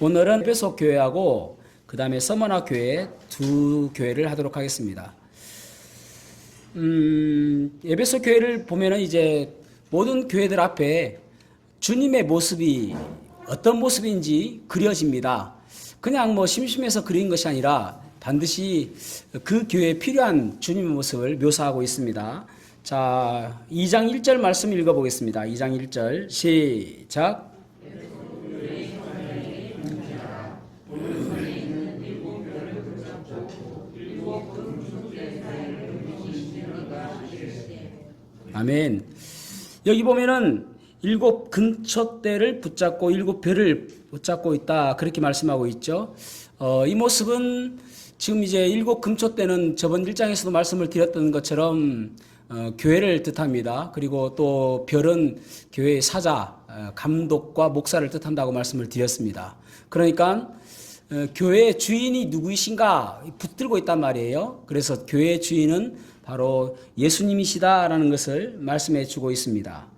오늘은 에베소 교회하고 그 다음에 서머나 교회 두 교회를 하도록 하겠습니다. 에베소 교회를 보면은 이제 모든 교회들 앞에 주님의 모습이 어떤 모습인지 그려집니다. 그냥 뭐 심심해서 그린 것이 아니라 반드시 그 교회에 필요한 주님의 모습을 묘사하고 있습니다. 자, 2장 1절 말씀 읽어보겠습니다. 2장 1절 시작. 아멘. 여기 보면은 일곱 근초대를 붙잡고 일곱 별을 붙잡고 있다, 그렇게 말씀하고 있죠. 이 모습은 지금 이제 일곱 금초대는 저번 1장에서도 말씀을 드렸던 것처럼 교회를 뜻합니다. 그리고 또 별은 교회의 사자, 감독과 목사를 뜻한다고 말씀을 드렸습니다. 그러니까 교회의 주인이 누구이신가 붙들고 있단 말이에요. 그래서 교회의 주인은 바로 예수님이시다라는 것을 말씀해 주고 있습니다.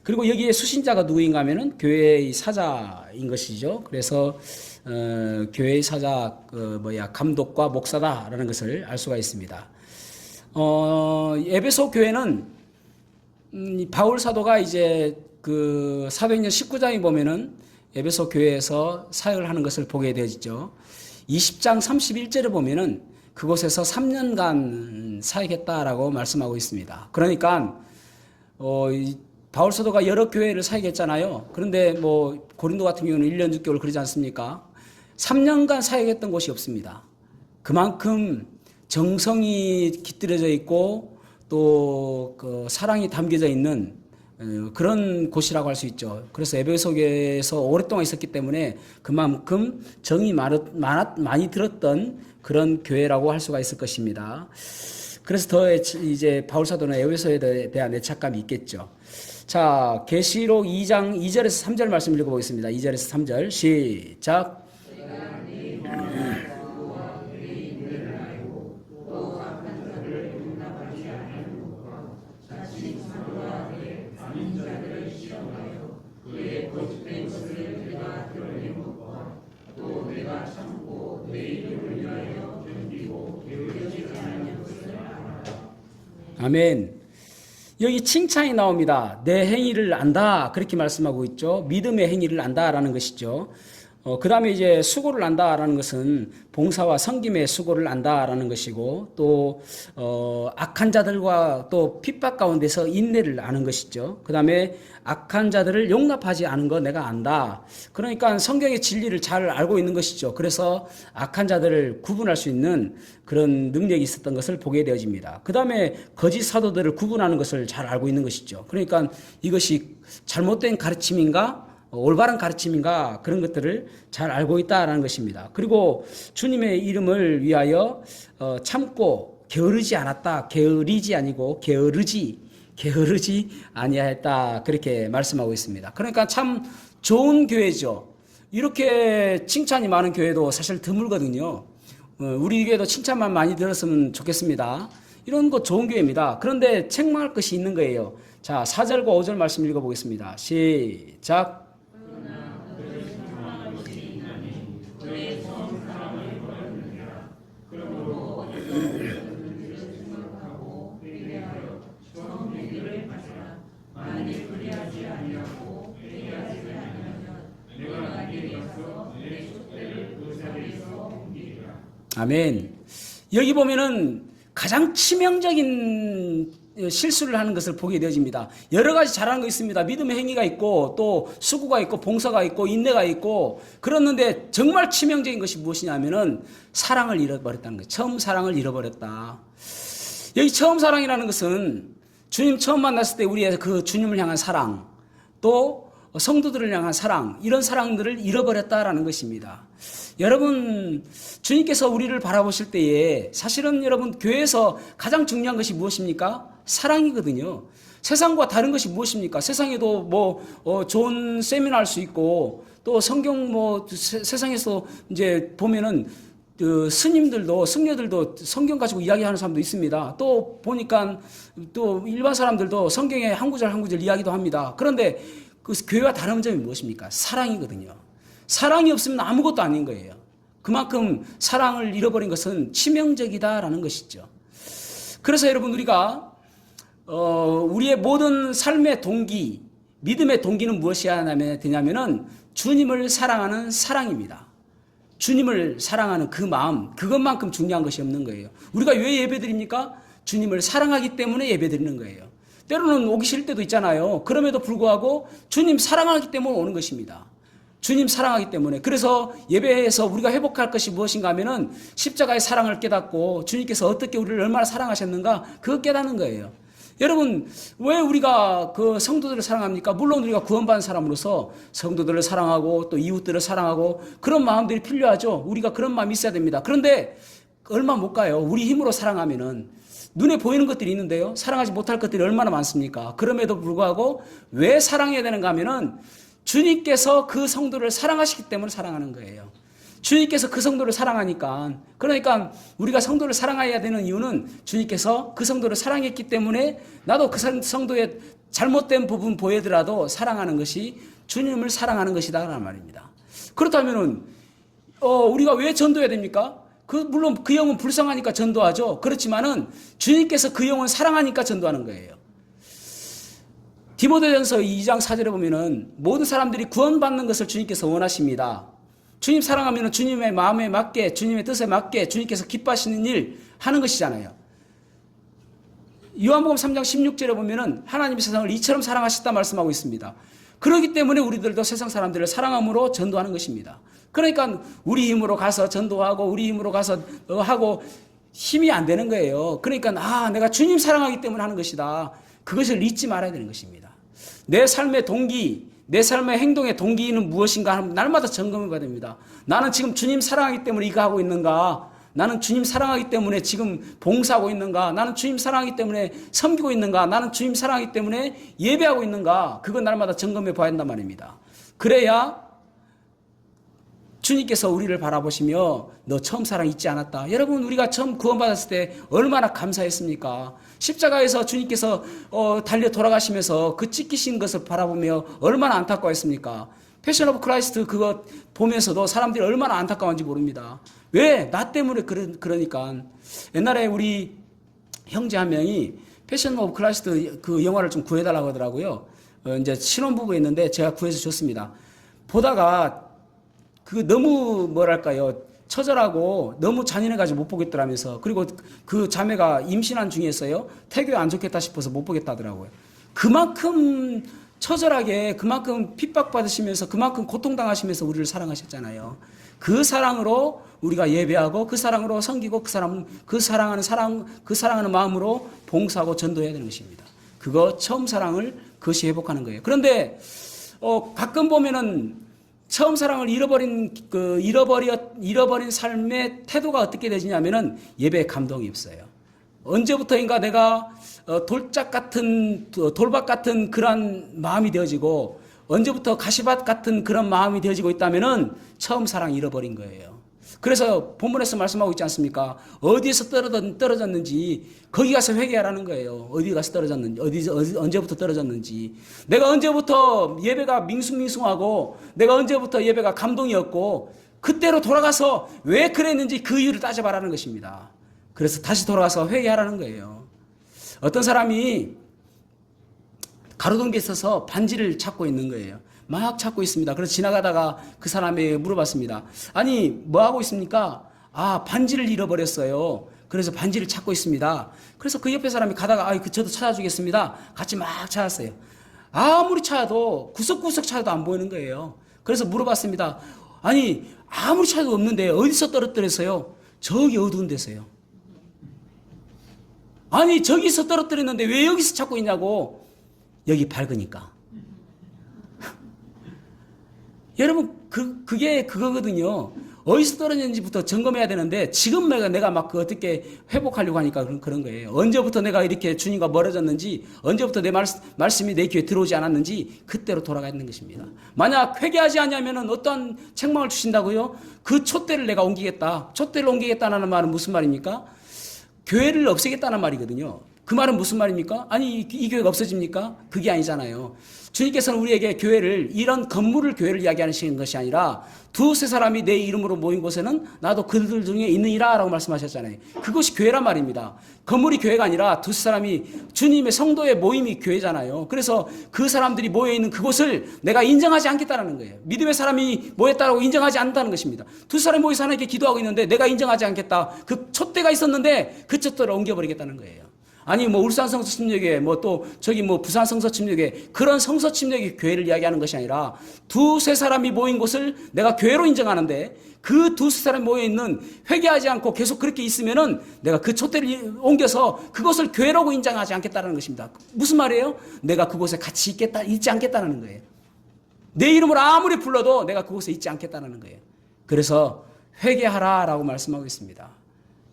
그리고 여기에 수신자가 누구인가 하면은 교회의 사자인 것이죠. 그래서 교회의 사자 감독과 목사다라는 것을 알 수가 있습니다. 에베소 교회는 바울 사도가 이제 그 사도행전 19장에 보면은 에베소 교회에서 사역을 하는 것을 보게 되죠. 20장 31절에 보면은 그곳에서 3년간 사역했다라고 말씀하고 있습니다. 그러니까 바울 사도가 여러 교회를 사역했잖아요. 그런데 뭐 고린도 같은 경우는 1년 6개월 그러지 않습니까? 3년간 사역했던 곳이 없습니다. 그만큼 정성이 깃들여져 있고 또 그 사랑이 담겨져 있는 그런 곳이라고 할 수 있죠. 그래서 에베소교에서 오랫동안 있었기 때문에 그만큼 정이 많이 들었던 그런 교회라고 할 수가 있을 것입니다. 그래서 더 이제 바울 사도는 에베소에 대한 애착감이 있겠죠. 자, 계시록 2장 2절에서 3절 말씀 읽어보겠습니다. 2절에서 3절 시작. 아멘. 여기 칭찬이 나옵니다. 내 행위를 안다, 그렇게 말씀하고 있죠. 믿음의 행위를 안다라는 것이죠. 그 다음에 이제 수고를 안다라는 것은 봉사와 섬김의 수고를 안다라는 것이고, 또 악한 자들과 또 핍박 가운데서 인내를 아는 것이죠. 그 다음에 악한 자들을 용납하지 않은 거 내가 안다. 그러니까 성경의 진리를 잘 알고 있는 것이죠. 그래서 악한 자들을 구분할 수 있는 그런 능력이 있었던 것을 보게 되어집니다. 그 다음에 거짓 사도들을 구분하는 것을 잘 알고 있는 것이죠. 그러니까 이것이 잘못된 가르침인가 올바른 가르침인가, 그런 것들을 잘 알고 있다라는 것입니다. 그리고 주님의 이름을 위하여 참고 게으르지 않았다. 게으르지 아니고 게으르지 아니하였다, 그렇게 말씀하고 있습니다. 그러니까 참 좋은 교회죠. 이렇게 칭찬이 많은 교회도 사실 드물거든요. 우리 교회도 칭찬만 많이 들었으면 좋겠습니다. 이런 거 좋은 교회입니다. 그런데 책망할 것이 있는 거예요. 자, 4절과 5절 말씀 읽어보겠습니다. 시작. 아멘. 여기 보면은 가장 치명적인 실수를 하는 것을 보게 되어집니다. 여러 가지 잘하는 거 있습니다. 믿음의 행위가 있고 또 수고가 있고 봉사가 있고 인내가 있고 그렇는데 정말 치명적인 것이 무엇이냐면은 사랑을 잃어버렸다는 거예요. 처음 사랑을 잃어버렸다. 여기 처음 사랑이라는 것은 주님 처음 만났을 때 우리의 그 주님을 향한 사랑, 또 성도들을 향한 사랑, 이런 사랑들을 잃어버렸다라는 것입니다. 여러분, 주님께서 우리를 바라보실 때에 사실은 여러분 교회에서 가장 중요한 것이 무엇입니까? 사랑이거든요. 세상과 다른 것이 무엇입니까? 세상에도 좋은 세미나 할 수 있고 또 성경 세상에서 이제 보면은 그 스님들도 승려들도 성경 가지고 이야기하는 사람도 있습니다. 또 보니까 또 일반 사람들도 성경의 한 구절 한 구절 이야기도 합니다. 그런데 그 교회와 다른 점이 무엇입니까? 사랑이거든요. 사랑이 없으면 아무것도 아닌 거예요. 그만큼 사랑을 잃어버린 것은 치명적이다라는 것이죠. 그래서 여러분 우리가 우리의 모든 삶의 동기, 믿음의 동기는 무엇이어야 되냐면은 주님을 사랑하는 사랑입니다. 주님을 사랑하는 그 마음, 그것만큼 중요한 것이 없는 거예요. 우리가 왜 예배드립니까? 주님을 사랑하기 때문에 예배드리는 거예요. 때로는 오기 싫을 때도 있잖아요. 그럼에도 불구하고 주님 사랑하기 때문에 오는 것입니다. 주님 사랑하기 때문에. 그래서 예배에서 우리가 회복할 것이 무엇인가 하면은 십자가의 사랑을 깨닫고 주님께서 어떻게 우리를 얼마나 사랑하셨는가 그거 깨닫는 거예요. 여러분 왜 우리가 그 성도들을 사랑합니까? 물론 우리가 구원받은 사람으로서 성도들을 사랑하고 또 이웃들을 사랑하고 그런 마음들이 필요하죠. 우리가 그런 마음이 있어야 됩니다. 그런데 얼마 못 가요. 우리 힘으로 사랑하면은 눈에 보이는 것들이 있는데요. 사랑하지 못할 것들이 얼마나 많습니까? 그럼에도 불구하고 왜 사랑해야 되는가 하면은 주님께서 그 성도를 사랑하시기 때문에 사랑하는 거예요. 주님께서 그 성도를 사랑하니까. 그러니까 우리가 성도를 사랑해야 되는 이유는 주님께서 그 성도를 사랑했기 때문에 나도 그 성도의 잘못된 부분 보이더라도 사랑하는 것이 주님을 사랑하는 것이다라는 말입니다. 그렇다면은 우리가 왜 전도해야 됩니까? 물론 그 영은 불쌍하니까 전도하죠. 그렇지만은 주님께서 그 영을 사랑하니까 전도하는 거예요. 디모데전서 2장 4절에 보면은 모든 사람들이 구원받는 것을 주님께서 원하십니다. 주님 사랑하면 주님의 마음에 맞게, 주님의 뜻에 맞게 주님께서 기뻐하시는 일 하는 것이잖아요. 요한복음 3장 16절에 보면은 하나님이 세상을 이처럼 사랑하셨다 말씀하고 있습니다. 그렇기 때문에 우리들도 세상 사람들을 사랑함으로 전도하는 것입니다. 그러니까 우리 힘으로 가서 전도하고 우리 힘으로 가서 하고 힘이 안 되는 거예요. 그러니까 내가 주님 사랑하기 때문에 하는 것이다. 그것을 잊지 말아야 되는 것입니다. 내 삶의 동기, 내 삶의 행동의 동기는 무엇인가 하면 날마다 점검해봐야 됩니다. 나는 지금 주님 사랑하기 때문에 이거 하고 있는가? 나는 주님 사랑하기 때문에 지금 봉사하고 있는가? 나는 주님 사랑하기 때문에 섬기고 있는가? 나는 주님 사랑하기 때문에 예배하고 있는가? 그건 날마다 점검해 봐야 한단 말입니다. 그래야 주님께서 우리를 바라보시며 너 처음 사랑 잊지 않았다. 여러분 우리가 처음 구원받았을 때 얼마나 감사했습니까? 십자가에서 주님께서 달려 돌아가시면서 그 찢기신 것을 바라보며 얼마나 안타까워했습니까? 패션 오브 크라이스트 그거 보면서도 사람들이 얼마나 안타까운지 모릅니다. 왜? 나 때문에 그러니까. 옛날에 우리 형제 한 명이 패션 오브 크라이스트 그 영화를 좀 구해달라고 하더라고요. 이제 신혼부부였는데 제가 구해서 줬습니다. 보다가 너무 처절하고 너무 잔인해가지고 못 보겠더라면서. 그리고 그 자매가 임신한 중이었어요. 태교에 안 좋겠다 싶어서 못 보겠다 하더라고요. 그만큼 처절하게 그만큼 핍박받으시면서 그만큼 고통당하시면서 우리를 사랑하셨잖아요. 그 사랑으로 우리가 예배하고 그 사랑으로 섬기고 그 사랑하는 마음으로 봉사하고 전도해야 되는 것입니다. 처음 사랑을 그것이 회복하는 거예요. 그런데 가끔 보면은 처음 사랑을 잃어버린 삶의 태도가 어떻게 되지냐면은 예배에 감동이 없어요. 언제부터인가 내가 돌밭 같은 그런 마음이 되어지고 언제부터 가시밭 같은 그런 마음이 되어지고 있다면은 처음 사랑 잃어버린 거예요. 그래서 본문에서 말씀하고 있지 않습니까? 어디에서 떨어졌는지 거기 가서 회개하라는 거예요. 어디 가서 떨어졌는지, 언제부터 떨어졌는지. 내가 언제부터 예배가 밍숭밍숭하고 내가 언제부터 예배가 감동이 없고 그때로 돌아가서 왜 그랬는지 그 이유를 따져봐라는 것입니다. 그래서 다시 돌아가서 회개하라는 거예요. 어떤 사람이 가로등기에 있어서 반지를 찾고 있는 거예요. 막 찾고 있습니다. 그래서 지나가다가 그 사람에게 물어봤습니다. 아니 뭐 하고 있습니까? 반지를 잃어버렸어요. 그래서 반지를 찾고 있습니다. 그래서 그 옆에 사람이 가다가 저도 찾아주겠습니다. 같이 막 찾았어요. 아무리 찾아도 구석구석 찾아도 안 보이는 거예요. 그래서 물어봤습니다. 아니 아무리 찾아도 없는데 어디서 떨어뜨렸어요? 저기 어두운 데서요. 아니 저기서 떨어뜨렸는데 왜 여기서 찾고 있냐고. 여기 밝으니까. 여러분 그게 그거거든요. 어디서 떨어졌는지부터 점검해야 되는데 지금 내가 막 어떻게 회복하려고 하니까 그런 거예요. 언제부터 내가 이렇게 주님과 멀어졌는지, 언제부터 내 말씀이 내 귀에 들어오지 않았는지 그때로 돌아가 있는 것입니다. 만약 회개하지 않으면 어떠한 책망을 주신다고요? 그 촛대를 내가 옮기겠다. 촛대를 옮기겠다는 말은 무슨 말입니까? 교회를 없애겠다는 말이거든요. 그 말은 무슨 말입니까? 아니, 이 교회가 없어집니까? 그게 아니잖아요. 주님께서는 우리에게 교회를, 이런 건물을 교회를 이야기하시는 것이 아니라 두세 사람이 내 이름으로 모인 곳에는 나도 그들 중에 있느니라 라고 말씀하셨잖아요. 그것이 교회란 말입니다. 건물이 교회가 아니라 두세 사람이 주님의 성도의 모임이 교회잖아요. 그래서 그 사람들이 모여있는 그곳을 내가 인정하지 않겠다는 거예요. 믿음의 사람이 모였다고 인정하지 않는다는 것입니다. 두세 사람이 모여서 하나님께 기도하고 있는데 내가 인정하지 않겠다. 그 촛대가 있었는데 그 촛대를 옮겨버리겠다는 거예요. 아니 뭐 울산 성서 침략에 뭐 또 저기 뭐 부산 성서 침략에 그런 성서 침략이 교회를 이야기하는 것이 아니라 두세 사람이 모인 곳을 내가 교회로 인정하는데 그 두세 사람이 모여 있는 회개하지 않고 계속 그렇게 있으면은 내가 그 촛대를 옮겨서 그것을 교회라고 인정하지 않겠다는 것입니다. 무슨 말이에요? 내가 그곳에 같이 있지 않겠다는 거예요. 내 이름을 아무리 불러도 내가 그곳에 있지 않겠다는 거예요. 그래서 회개하라라고 말씀하고 있습니다.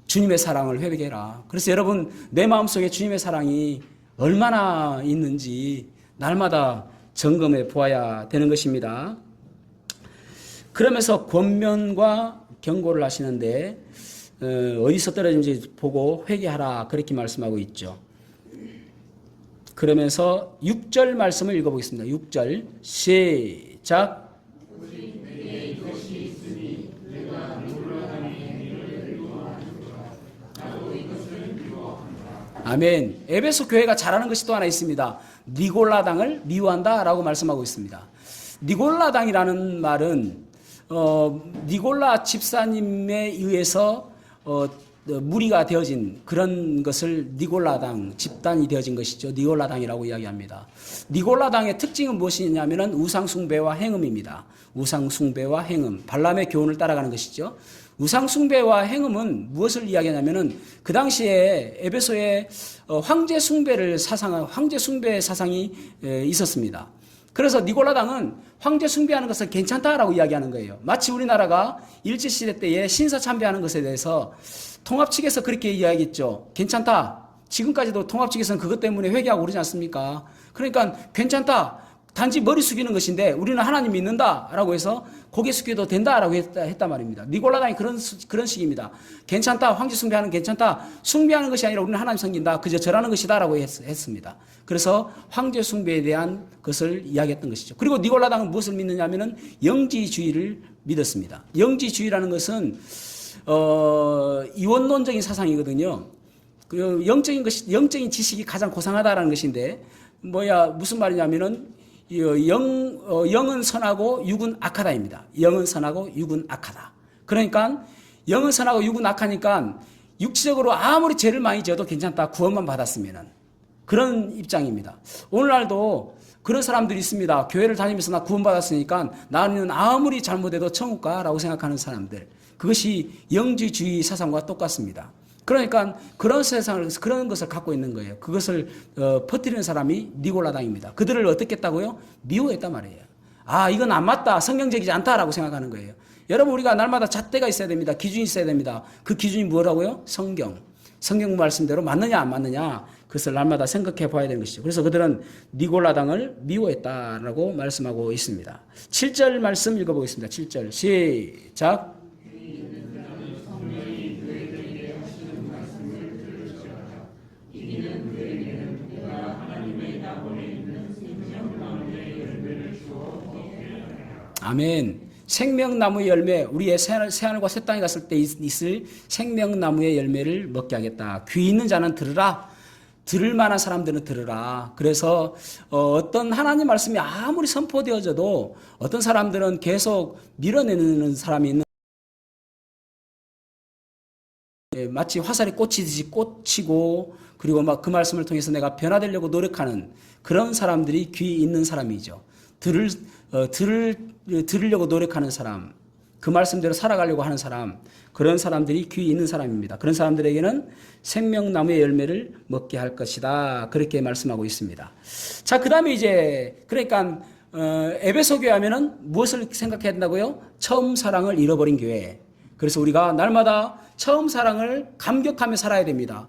주님의 사랑을 회개해라. 그래서 여러분 내 마음속에 주님의 사랑이 얼마나 있는지 날마다 점검해 보아야 되는 것입니다. 그러면서 권면과 경고를 하시는데 어디서 떨어진지 보고 회개하라 그렇게 말씀하고 있죠. 그러면서 6절 말씀을 읽어보겠습니다. 6절 시작. 아멘. 에베소 교회가 잘하는 것이 또 하나 있습니다. 니골라당을 미워한다라고 말씀하고 있습니다. 니골라당이라는 말은 니골라 집사님에 의해서 무리가 되어진 그런 것을 니골라당 집단이 되어진 것이죠. 니골라당이라고 이야기합니다. 니골라당의 특징은 무엇이냐면은 우상숭배와 행음입니다. 우상숭배와 행음, 발람의 교훈을 따라가는 것이죠. 우상숭배와 행음은 무엇을 이야기하냐면은 그 당시에 에베소에 황제 숭배 사상이 있었습니다. 그래서 니골라당은 황제 숭배하는 것은 괜찮다라고 이야기하는 거예요. 마치 우리나라가 일제시대 때에 신사 참배하는 것에 대해서 통합 측에서 그렇게 이야기했죠. 괜찮다. 지금까지도 통합 측에서는 그것 때문에 회개하고 그러지 않습니까? 그러니까 괜찮다. 단지 머리 숙이는 것인데 우리는 하나님 믿는다라고 해서 고개 숙여도 된다라고 했단 말입니다. 니골라당이 그런 식입니다. 괜찮다. 황제 숭배하는 괜찮다. 숭배하는 것이 아니라 우리는 하나님 섬긴다. 그저 절하는 것이다라고 했습니다. 그래서 황제 숭배에 대한 것을 이야기했던 것이죠. 그리고 니골라당은 무엇을 믿느냐면은 영지주의를 믿었습니다. 영지주의라는 것은 이원론적인 사상이거든요. 그 영적인 지식이 가장 고상하다라는 것인데 무슨 말이냐면은 영은 선하고 육은 악하다입니다. 영은 선하고 육은 악하다. 그러니까 영은 선하고 육은 악하니까 육체적으로 아무리 죄를 많이 지어도 괜찮다. 구원만 받았으면은 그런 입장입니다. 오늘날도 그런 사람들이 있습니다. 교회를 다니면서 나 구원받았으니까 나는 아무리 잘못해도 천국 가라고 생각하는 사람들. 그것이 영지주의 사상과 똑같습니다. 그러니까 그런 것을 갖고 있는 거예요. 그것을 퍼뜨리는 사람이 니골라당입니다. 그들을 어떻게 했다고요? 미워했단 말이에요. 아, 이건 안 맞다. 성경적이지 않다라고 생각하는 거예요. 여러분 우리가 날마다 잣대가 있어야 됩니다. 기준이 있어야 됩니다. 그 기준이 뭐라고요? 성경 말씀대로 맞느냐 안 맞느냐 그것을 날마다 생각해 봐야 되는 것이죠. 그래서 그들은 니골라당을 미워했다라고 말씀하고 있습니다. 7절 말씀 읽어보겠습니다. 7절 시작. 아멘. 생명나무의 열매, 우리의 새하늘과 새 땅에 갔을 때 있을 생명나무의 열매를 먹게 하겠다. 귀 있는 자는 들으라. 들을 만한 사람들은 들으라. 그래서 어떤 하나님 말씀이 아무리 선포되어져도 어떤 사람들은 계속 밀어내는 사람이 있는 마치 화살이 꽂히듯이 꽂히고 그리고 막 그 말씀을 통해서 내가 변화되려고 노력하는 그런 사람들이 귀 있는 사람이죠. 들으려고 노력하는 사람, 그 말씀대로 살아가려고 하는 사람, 그런 사람들이 귀 있는 사람입니다. 그런 사람들에게는 생명나무의 열매를 먹게 할 것이다. 그렇게 말씀하고 있습니다. 자, 그 다음에 이제, 그러니까, 에베소 교회 하면은 무엇을 생각해야 된다고요? 처음 사랑을 잃어버린 교회. 그래서 우리가 날마다 처음 사랑을 감격하며 살아야 됩니다.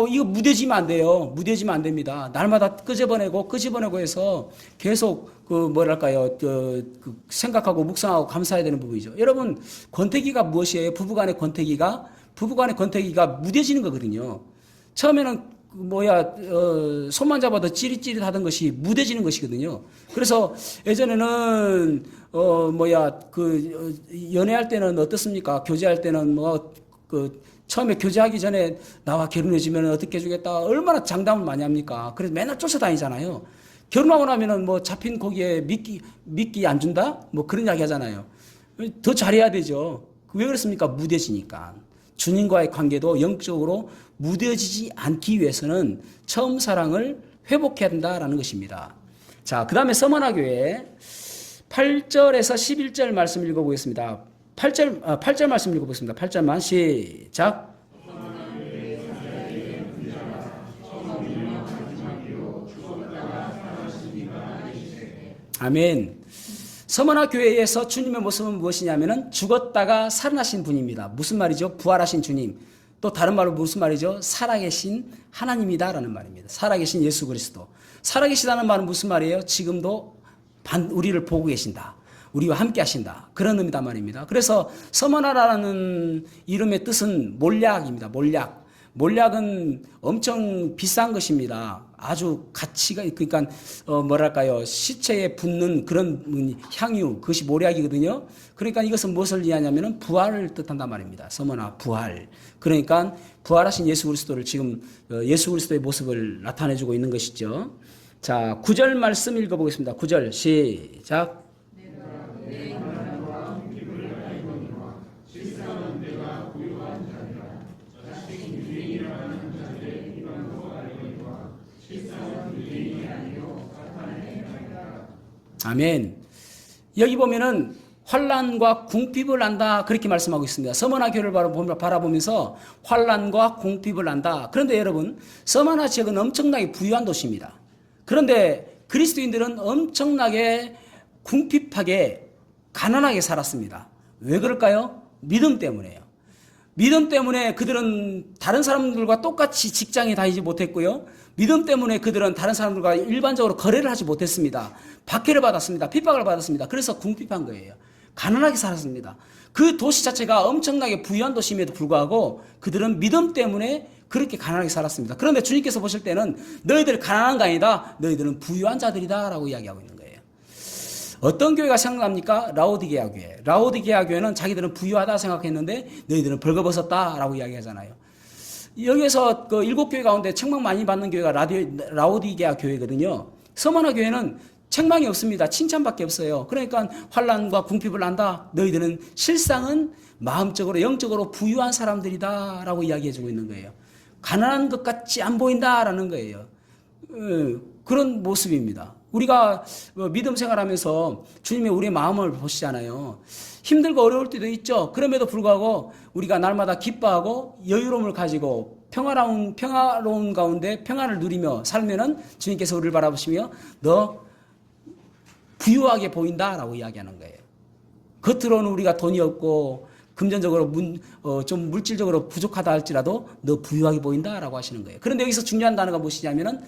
이거 무뎌지면 안 돼요. 무뎌지면 안 됩니다. 날마다 끄집어내고 해서 계속 생각하고 묵상하고 감사해야 되는 부분이죠. 여러분, 권태기가 무엇이에요? 부부간의 권태기가 무뎌지는 거거든요. 처음에는 손만 잡아도 찌릿찌릿하던 것이 무뎌지는 것이거든요. 그래서 예전에는 연애할 때는 어떻습니까? 교제할 때는 처음에 교제하기 전에 나와 결혼해주면 어떻게 해주겠다. 얼마나 장담을 많이 합니까? 그래서 맨날 쫓아다니잖아요. 결혼하고 나면은 잡힌 고기에 미끼 안 준다? 그런 이야기 하잖아요. 더 잘해야 되죠. 왜 그렇습니까? 무뎌지니까. 주님과의 관계도 영적으로 무뎌지지 않기 위해서는 처음 사랑을 회복해야 된다라는 것입니다. 자, 그 다음에 서머나 교회 8절에서 11절 말씀 읽어보겠습니다. 8절 말씀 읽어보겠습니다. 8절만 시작. 아멘. 서머나 교회에서 주님의 모습은 무엇이냐면은 죽었다가 살아나신 분입니다. 무슨 말이죠? 부활하신 주님. 또 다른 말로 무슨 말이죠? 살아계신 하나님이다라는 말입니다. 살아계신 예수 그리스도. 살아계시다는 말은 무슨 말이에요? 지금도 우리를 보고 계신다. 우리와 함께 하신다. 그런 의미단 말입니다. 그래서 서머나라는 이름의 뜻은 몰약입니다. 몰약. 몰약은 엄청 비싼 것입니다. 아주 가치가, 시체에 붙는 그런 향유, 그것이 몰약이거든요. 그러니까 이것은 무엇을 이해하냐면은 부활을 뜻한단 말입니다. 서머나, 부활. 그러니까 부활하신 예수 그리스도를 지금 예수 그리스도의 모습을 나타내주고 있는 것이죠. 자, 9절 말씀 읽어보겠습니다. 9절 시작. 아멘. 여기 보면은 환난과 궁핍을 안다 그렇게 말씀하고 있습니다. 서머나 교회를 바라보면서 환난과 궁핍을 안다. 그런데 여러분, 서머나 지역은 엄청나게 부유한 도시입니다. 그런데 그리스도인들은 엄청나게 궁핍하게 가난하게 살았습니다. 왜 그럴까요? 믿음 때문에요. 믿음 때문에 그들은 다른 사람들과 똑같이 직장에 다니지 못했고요. 믿음 때문에 그들은 다른 사람들과 일반적으로 거래를 하지 못했습니다. 박해를 받았습니다. 핍박을 받았습니다. 그래서 궁핍한 거예요. 가난하게 살았습니다. 그 도시 자체가 엄청나게 부유한 도시임에도 불구하고 그들은 믿음 때문에 그렇게 가난하게 살았습니다. 그런데 주님께서 보실 때는 너희들 가난한 거 아니다. 너희들은 부유한 자들이다 라고 이야기하고 있는 거예요. 어떤 교회가 생각납니까? 라오디게아 교회. 라오디게아 교회는 자기들은 부유하다 생각했는데 너희들은 벌거벗었다라고 이야기하잖아요. 여기에서 그 7교회 가운데 책망 많이 받는 교회가 라오디게아 교회거든요. 서머나 교회는 책망이 없습니다. 칭찬밖에 없어요. 그러니까 환난과 궁핍을 안다. 너희들은 실상은 마음적으로 영적으로 부유한 사람들이다라고 이야기해주고 있는 거예요. 가난한 것 같지 안 보인다라는 거예요. 그런 모습입니다. 우리가 믿음 생활하면서 주님의 우리의 마음을 보시잖아요. 힘들고 어려울 때도 있죠. 그럼에도 불구하고 우리가 날마다 기뻐하고 여유로움을 가지고 평화로운 가운데 평안을 누리며 살면은 주님께서 우리를 바라보시며 너 부유하게 보인다라고 이야기하는 거예요. 겉으로는 우리가 돈이 없고 금전적으로 좀 물질적으로 부족하다 할지라도 너 부유하게 보인다라고 하시는 거예요. 그런데 여기서 중요한 단어가 무엇이냐면은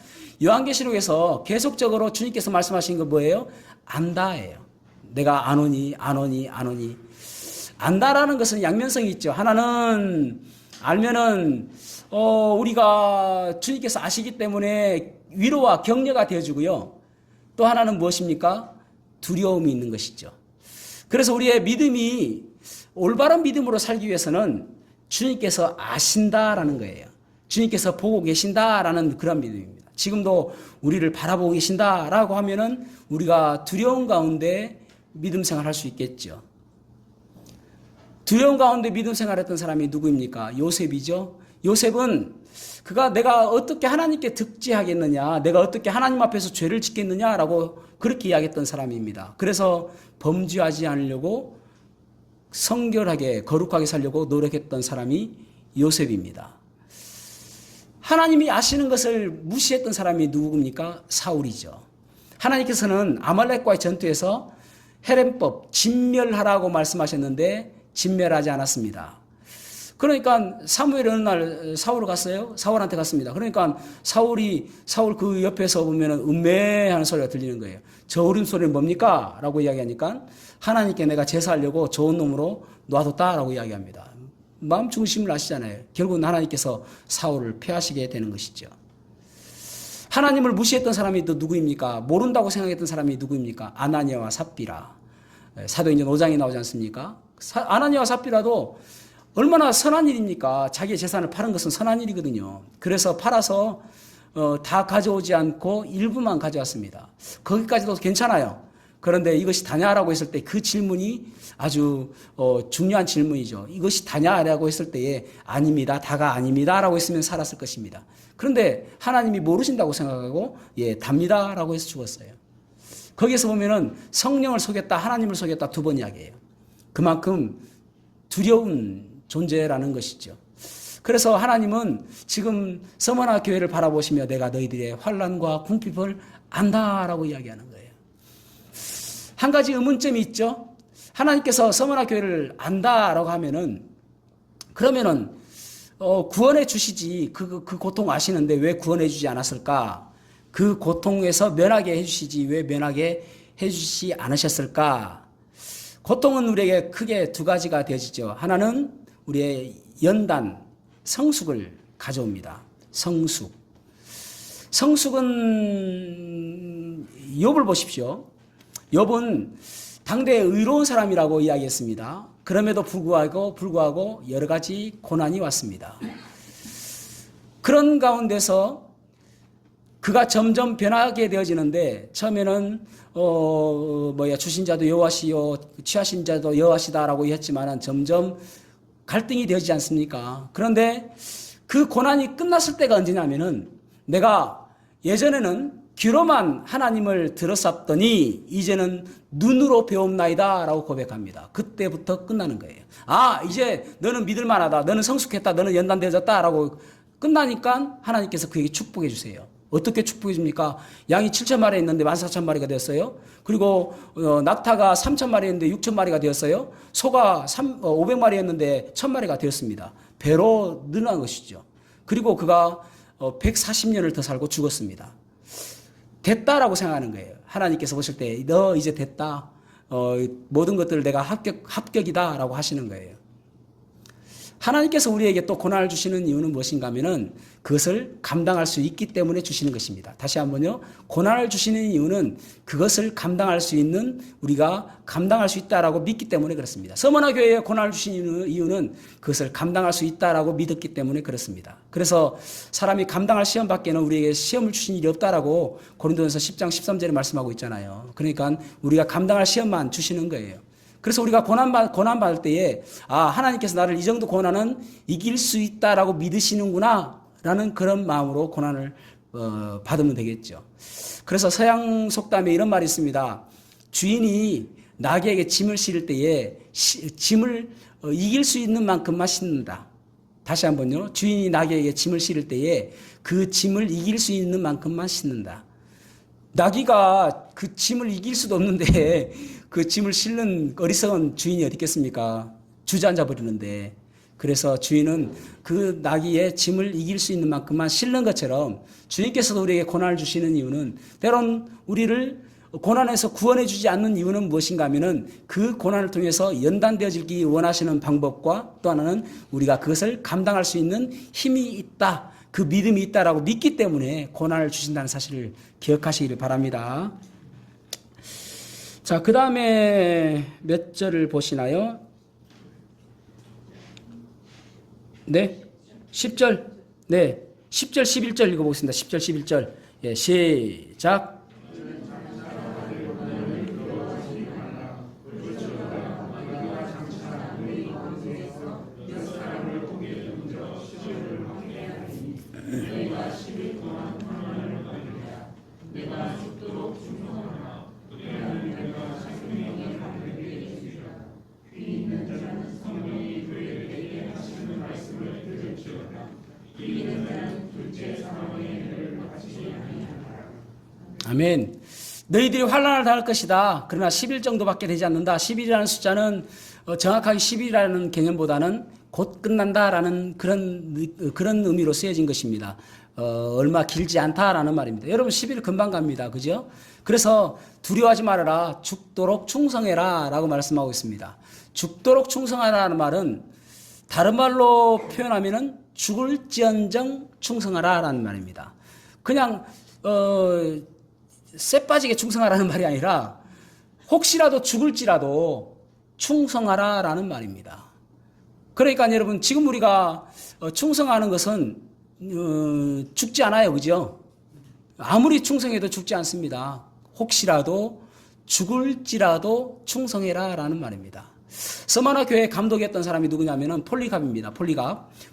요한계시록에서 계속적으로 주님께서 말씀하신 거 뭐예요? 안다예요. 내가 안 오니. 안다라는 것은 양면성이 있죠. 하나는 알면은 우리가 주님께서 아시기 때문에 위로와 격려가 되어주고요. 또 하나는 무엇입니까? 두려움이 있는 것이죠. 그래서 우리의 믿음이 올바른 믿음으로 살기 위해서는 주님께서 아신다라는 거예요. 주님께서 보고 계신다라는 그런 믿음입니다. 지금도 우리를 바라보고 계신다라고 하면은 우리가 두려움 가운데 믿음 생활할 수 있겠죠. 두려움 가운데 믿음 생활했던 사람이 누구입니까? 요셉이죠. 요셉은 내가 어떻게 하나님께 득지하겠느냐, 내가 어떻게 하나님 앞에서 죄를 짓겠느냐라고 그렇게 이야기했던 사람입니다. 그래서 범죄하지 않으려고 성결하게 거룩하게 살려고 노력했던 사람이 요셉입니다. 하나님이 아시는 것을 무시했던 사람이 누구입니까? 사울이죠. 하나님께서는 아말렉과의 전투에서 헤렘법, 진멸하라고 말씀하셨는데 진멸하지 않았습니다. 그러니까 사무엘이 어느 날 사울을 갔어요. 사울한테 갔습니다. 그러니까 사울 그 옆에서 보면 음매하는 소리가 들리는 거예요. 저 울음소리는 뭡니까? 라고 이야기하니까 하나님께 내가 제사하려고 좋은 놈으로 놔뒀다라고 이야기합니다. 마음 중심을 아시잖아요. 결국은 하나님께서 사울을 폐하시게 되는 것이죠. 하나님을 무시했던 사람이 또 누구입니까? 모른다고 생각했던 사람이 누구입니까? 아나니아와 삽비라. 사도행전 5장에 나오지 않습니까? 아나니아와 삽비라도 얼마나 선한 일입니까? 자기의 재산을 파는 것은 선한 일이거든요. 그래서 팔아서 다 가져오지 않고 일부만 가져왔습니다. 거기까지도 괜찮아요. 그런데 이것이 다냐라고 했을 때 그 질문이 아주 중요한 질문이죠. 이것이 다냐라고 했을 때에 아닙니다. 다가 아닙니다라고 했으면 살았을 것입니다. 그런데 하나님이 모르신다고 생각하고 답니다라고 해서 죽었어요. 거기에서 보면은 성령을 속였다, 하나님을 속였다 두 번 이야기해요. 그만큼 두려운 존재라는 것이죠. 그래서 하나님은 지금 서머나 교회를 바라보시며 내가 너희들의 환난과 궁핍을 안다라고 이야기하는 거예요. 한 가지 의문점이 있죠. 하나님께서 서머나 교회를 안다라고 하면은 그러면은 구원해 주시지 그 고통 아시는데 왜 구원해 주지 않았을까? 그 고통에서 면하게 해 주시지 왜 면하게 해 주시지 않으셨을까? 고통은 우리에게 크게 두 가지가 되어지죠. 하나는 우리의 연단, 성숙을 가져옵니다. 성숙은 욥을 보십시오. 욥은 당대에 의로운 사람이라고 이야기했습니다. 그럼에도 불구하고 여러 가지 고난이 왔습니다. 그런 가운데서 그가 점점 변하게 되어지는데 처음에는 주신 자도 여호와시요 취하신 자도 여호와시다라고 했지만은 점점 갈등이 되어지지 않습니까? 그런데 그 고난이 끝났을 때가 언제냐면은 내가 예전에는 귀로만 하나님을 들었었더니 이제는 눈으로 배움나이다 라고 고백합니다. 그때부터 끝나는 거예요. 이제 너는 믿을만하다. 너는 성숙했다. 너는 연단되어졌다 라고 끝나니까 하나님께서 그에게 축복해 주세요. 어떻게 축복해 줍니까? 양이 7,000마리 있는데 14,000마리가 되었어요. 그리고 낙타가 3,000마리였는데 6,000마리가 되었어요. 소가 500마리였는데 1,000마리가 되었습니다. 배로 늘어난 것이죠. 그리고 그가 140년을 더 살고 죽었습니다. 됐다라고 생각하는 거예요. 하나님께서 보실 때 너 이제 됐다. 모든 것들을 내가 합격이다라고 하시는 거예요. 하나님께서 우리에게 또 고난을 주시는 이유는 무엇인가 하면은 그것을 감당할 수 있기 때문에 주시는 것입니다. 다시 한번요. 고난을 주시는 이유는 그것을 감당할 수 있는 우리가 감당할 수 있다라고 믿기 때문에 그렇습니다. 서머나 교회에 고난을 주시는 이유는 그것을 감당할 수 있다라고 믿었기 때문에 그렇습니다. 그래서 사람이 감당할 시험 밖에는 우리에게 시험을 주신 일이 없다라고 고린도전서 10장 13절에 말씀하고 있잖아요. 그러니까 우리가 감당할 시험만 주시는 거예요. 그래서 우리가 고난 받을 때에 하나님께서 나를 이 정도 고난은 이길 수 있다라고 믿으시는구나 라는 그런 마음으로 고난을 받으면 되겠죠. 그래서 서양 속담에 이런 말이 있습니다. 주인이 나귀에게 짐을 실을 때에 짐을 이길 수 있는 만큼만 싣는다. 다시 한번요. 주인이 나귀에게 짐을 실을 때에 그 짐을 이길 수 있는 만큼만 싣는다. 나귀가 그 짐을 이길 수도 없는데 그 짐을 실는 어리석은 주인이 어디 있겠습니까? 주저앉아 버리는데. 그래서 주인은 그 나귀의 짐을 이길 수 있는 만큼만 실는 것처럼 주님께서도 우리에게 고난을 주시는 이유는 때론 우리를 고난에서 구원해 주지 않는 이유는 무엇인가 하면은 그 고난을 통해서 연단되어지기 원하시는 방법과 또 하나는 우리가 그것을 감당할 수 있는 힘이 있다. 그 믿음이 있다라고 믿기 때문에 고난을 주신다는 사실을 기억하시기를 바랍니다. 자, 그 다음에 몇 절을 보시나요? 네? 10절. 네. 10절, 11절 읽어보겠습니다. 10절, 11절. 예, 시작. 아멘. 너희들이 환난을 당할 것이다. 그러나 10일 정도밖에 되지 않는다. 10일이라는 숫자는 정확하게 10일이라는 개념보다는 곧 끝난다라는 그런 의미로 쓰여진 것입니다. 얼마 길지 않다라는 말입니다. 여러분 10일 금방 갑니다. 그죠? 그래서 두려워하지 말아라. 죽도록 충성해라 라고 말씀하고 있습니다. 죽도록 충성하라는 말은 다른 말로 표현하면은 죽을지언정 충성하라 라는 말입니다. 그냥 쇠 빠지게 충성하라는 말이 아니라 혹시라도 죽을지라도 충성하라라는 말입니다. 그러니까 여러분 지금 우리가 충성하는 것은 죽지 않아요. 그죠? 아무리 충성해도 죽지 않습니다. 혹시라도 죽을지라도 충성해라 라는 말입니다. 서머나 교회 감독이었던 사람이 누구냐면은 폴리갑입니다.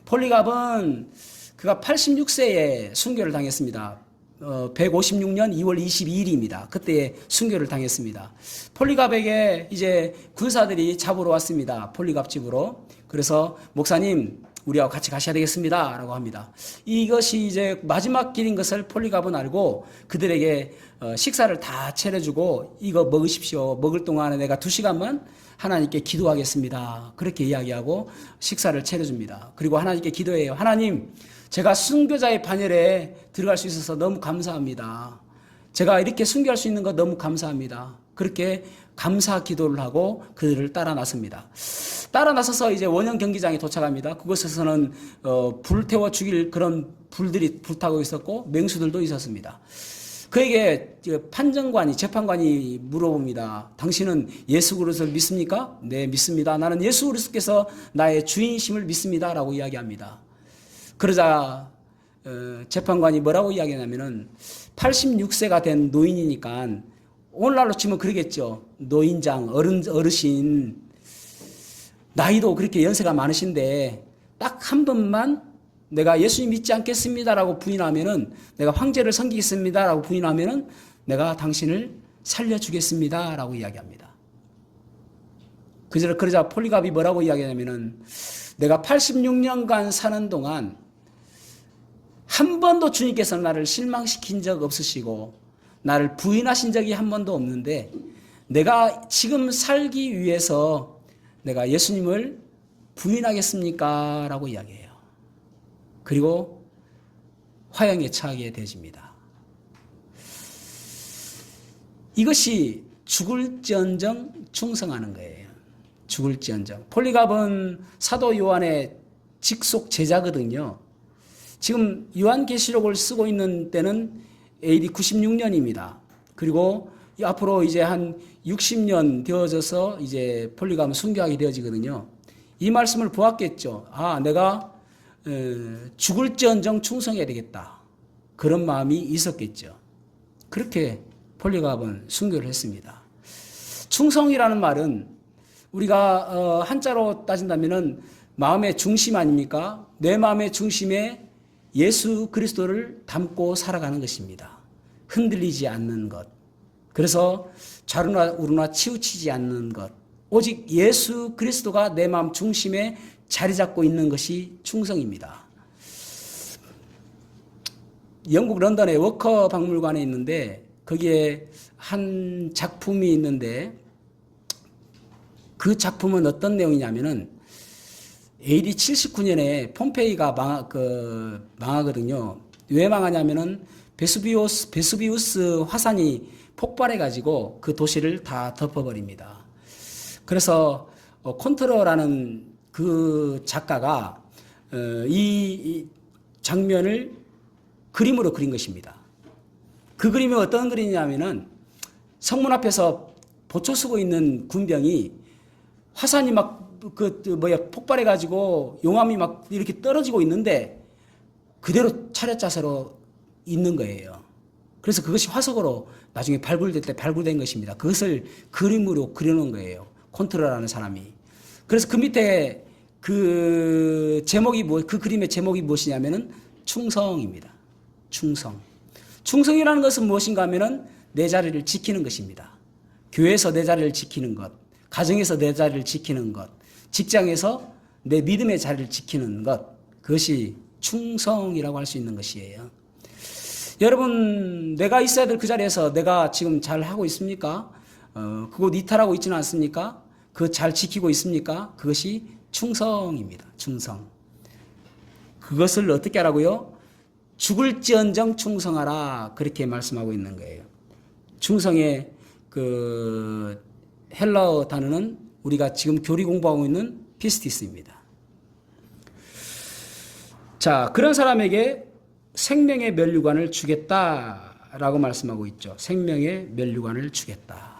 폴리갑은 그가 86세에 순교를 당했습니다. 156년 2월 22일입니다. 그때 순교를 당했습니다. 폴리갑에게 이제 군사들이 잡으러 왔습니다. 폴리갑 집으로. 그래서 목사님 우리하고 같이 가셔야 되겠습니다 라고 합니다. 이것이 이제 마지막 길인 것을 폴리갑은 알고 그들에게 식사를 다 차려주고 이거 먹으십시오. 먹을 동안에 내가 2시간만 하나님께 기도하겠습니다. 그렇게 이야기하고 식사를 차려줍니다. 그리고 하나님께 기도해요. 하나님, 제가 순교자의 반열에 들어갈 수 있어서 너무 감사합니다. 제가 이렇게 순교할 수 있는 거 너무 감사합니다. 그렇게 감사 기도를 하고 그들을 따라 나섭니다. 따라 나서서 이제 원형 경기장에 도착합니다. 그곳에서는 불태워 죽일 그런 불들이 불타고 있었고 맹수들도 있었습니다. 그에게 재판관이 물어봅니다. 당신은 예수 그리스도를 믿습니까? 네, 믿습니다. 나는 예수 그리스도께서 나의 주인이심을 믿습니다. 라고 이야기합니다. 그러자 재판관이 뭐라고 이야기하냐면은 86세가 된 노인이니까 오늘날로 치면 그러겠죠. 노인장, 어르신, 나이도 그렇게 연세가 많으신데 딱 한 번만 내가 예수님 믿지 않겠습니다라고 부인하면은 내가 황제를 섬기겠습니다라고 부인하면은 내가 당신을 살려주겠습니다라고 이야기합니다. 그러자 폴리갑이 뭐라고 이야기하냐면은 내가 86년간 사는 동안 한 번도 주님께서 나를 실망시킨 적 없으시고 나를 부인하신 적이 한 번도 없는데 내가 지금 살기 위해서 내가 예수님을 부인하겠습니까? 라고 이야기해요. 그리고 화형에 처하게 되어집니다. 이것이 죽을지언정 충성하는 거예요. 죽을지언정. 폴리갑은 사도 요한의 직속 제자거든요. 지금 요한계시록을 쓰고 있는 때는 AD 96년입니다. 그리고 앞으로 이제 한 60년 되어져서 이제 폴리갑은 순교하게 되어지거든요. 이 말씀을 보았겠죠. 아, 내가 죽을지언정 충성해야 되겠다. 그런 마음이 있었겠죠. 그렇게 폴리갑은 순교를 했습니다. 충성이라는 말은 우리가 한자로 따진다면은 마음의 중심 아닙니까? 내 마음의 중심에 예수 그리스도를 담고 살아가는 것입니다. 흔들리지 않는 것. 그래서 좌루나 우루나 치우치지 않는 것. 오직 예수 그리스도가 내 마음 중심에 자리 잡고 있는 것이 충성입니다. 영국 런던의 워커 박물관에 있는데 거기에 한 작품이 있는데 그 작품은 어떤 내용이냐면은 AD 79년에 폼페이가 망하거든요. 왜 망하냐면은 베수비우스 화산이 폭발해가지고 그 도시를 다 덮어버립니다. 그래서 콘트러라는 그 작가가 이 장면을 그림으로 그린 것입니다. 그 그림이 어떤 그림이냐면은 성문 앞에서 보초 쓰고 있는 군병이 화산이 막 폭발해가지고 용암이 막 이렇게 떨어지고 있는데 그대로 차렷 자세로 있는 거예요. 그래서 그것이 화석으로 나중에 발굴될 때 발굴된 것입니다. 그것을 그림으로 그려놓은 거예요. 콘트러라는 사람이. 그래서 그 밑에 그 그림의 제목이 무엇이냐면은 충성입니다. 충성. 충성이라는 것은 무엇인가 하면은 내 자리를 지키는 것입니다. 교회에서 내 자리를 지키는 것, 가정에서 내 자리를 지키는 것, 직장에서 내 믿음의 자리를 지키는 것, 그것이 충성이라고 할 수 있는 것이에요. 여러분, 내가 있어야 될 그 자리에서 내가 지금 잘 하고 있습니까? 그곳 이탈하고 있지는 않습니까? 그거 잘 지키고 있습니까? 그것이 충성입니다. 충성. 그것을 어떻게 하라고요? 죽을지언정 충성하라. 그렇게 말씀하고 있는 거예요. 충성의 그 헬라어 단어는 우리가 지금 교리 공부하고 있는 피스티스입니다. 자, 그런 사람에게 생명의 면류관을 주겠다. 라고 말씀하고 있죠. 생명의 면류관을 주겠다.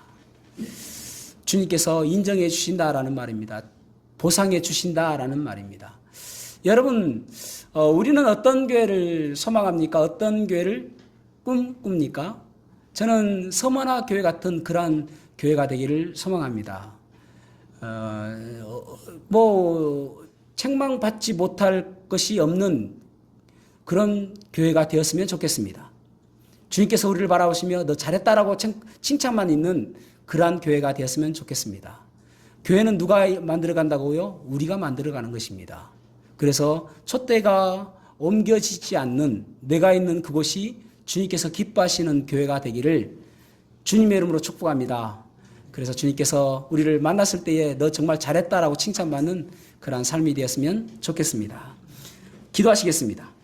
주님께서 인정해 주신다라는 말입니다. 보상해 주신다라는 말입니다. 여러분, 우리는 어떤 교회를 소망합니까? 어떤 교회를 꿈꿉니까? 저는 서머나 교회 같은 그러한 교회가 되기를 소망합니다. 책망받지 못할 것이 없는 그런 교회가 되었으면 좋겠습니다. 주님께서 우리를 바라보시며 너 잘했다라고 칭찬만 있는 그러한 교회가 되었으면 좋겠습니다. 교회는 누가 만들어 간다고요? 우리가 만들어 가는 것입니다. 그래서 촛대가 옮겨지지 않는 내가 있는 그곳이 주님께서 기뻐하시는 교회가 되기를 주님의 이름으로 축복합니다. 그래서 주님께서 우리를 만났을 때에 너 정말 잘했다라고 칭찬받는 그러한 삶이 되었으면 좋겠습니다. 기도하시겠습니다.